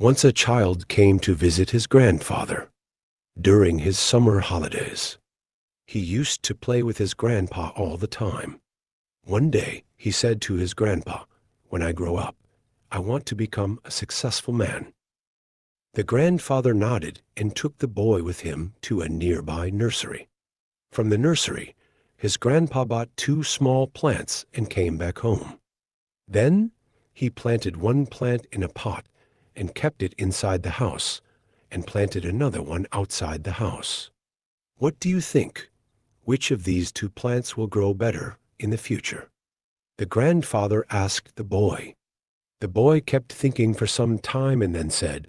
Once a child came to visit his grandfather during his summer holidays. He used to play with his grandpa all the time. One day he said to his grandpa, "When I grow up, I want to become a successful man." The grandfather nodded and took the boy with him to a nearby nursery. From the nursery, his grandpa bought 2 small plants and came back home. Then he planted one plant in a pot and kept it inside the house, and planted another one outside the house. What do you think? Which of these 2 plants will grow better in the future? The grandfather asked the boy. The boy kept thinking for some time and then said,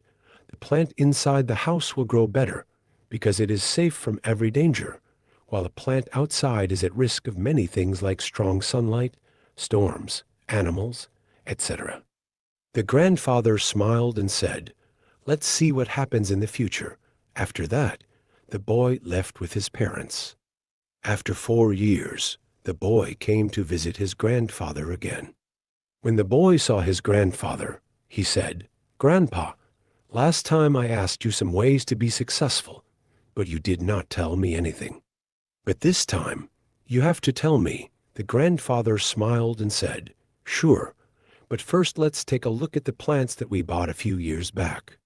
"The plant inside the house will grow better because it is safe from every danger, while the plant outside is at risk of many things like strong sunlight, storms, animals, etc." The grandfather smiled and said, "Let's see what happens in the future." After that, the boy left with his parents. After 4 years, the boy came to visit his grandfather again. When the boy saw his grandfather, he said, "Grandpa, last time I asked you some ways to be successful, but you did not tell me anything. But this time, you have to tell me." The grandfather smiled and said, "Sure, but first let's take a look at the plants that we bought a few years back."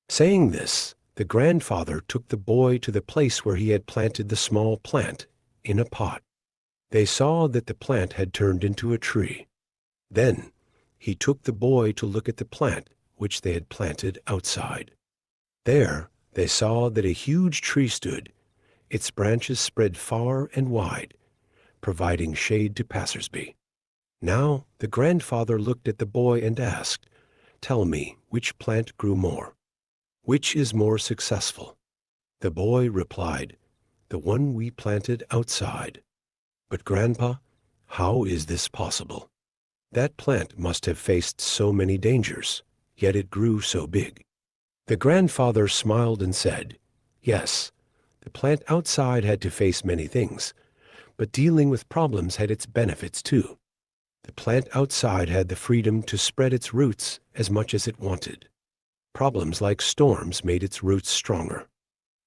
Saying this, the grandfather took the boy to the place where he had planted the small plant in a pot. They saw that the plant had turned into a tree. Then he took the boy to look at the plant which they had planted outside. There they saw that a huge tree stood. Its branches spread far and wide, providing shade to passersby. Now the grandfather looked at the boy and asked, "Tell me, which plant grew more? Which is more successful?" The boy replied, "The one we planted outside." "But Grandpa, how is this possible? That plant must have faced so many dangers, yet it grew so big." The grandfather smiled and said, "Yes, the plant outside had to face many things, but dealing with problems had its benefits too. The plant outside had the freedom to spread its roots as much as it wanted. Problems like storms made its roots stronger.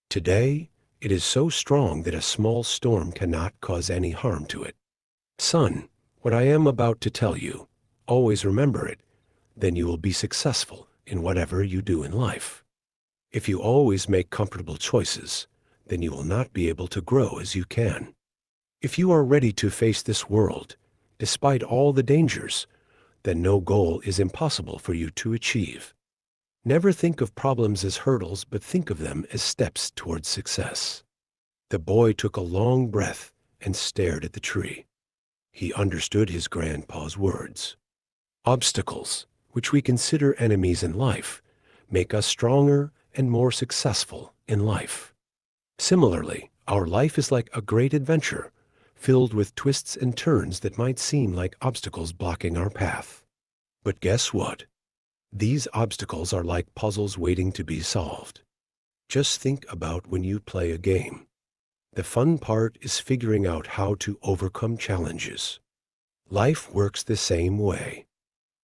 Today, it is so strong that a small storm cannot cause any harm to it. Son, what I am about to tell you, always remember it, then you will be successful in whatever you do in life. If you always make comfortable choices, then you will not be able to grow as you can. If you are ready to face this world, despite all the dangers, then no goal is impossible for you to achieve. Never think of problems as hurdles, but think of them as steps towards success." The boy took a long breath and stared at the tree. He understood his grandpa's words. Obstacles, which we consider enemies in life, make us stronger and more successful in life. Similarly, our life is like a great adventure, filled with twists and turns that might seem like obstacles blocking our path. But guess what? These obstacles are like puzzles waiting to be solved. Just think about when you play a game. The fun part is figuring out how to overcome challenges. Life works the same way.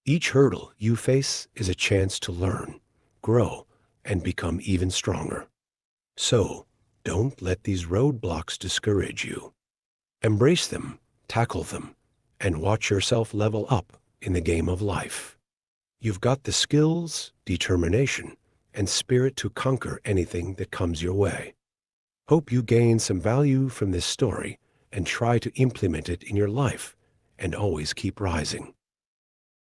Each hurdle you face is a chance to learn, grow, and become even stronger. So, don't let these roadblocks discourage you. Embrace them, tackle them, and watch yourself level up in the game of life. You've got the skills, determination, and spirit to conquer anything that comes your way. Hope you gain some value from this story and try to implement it in your life, and always keep rising.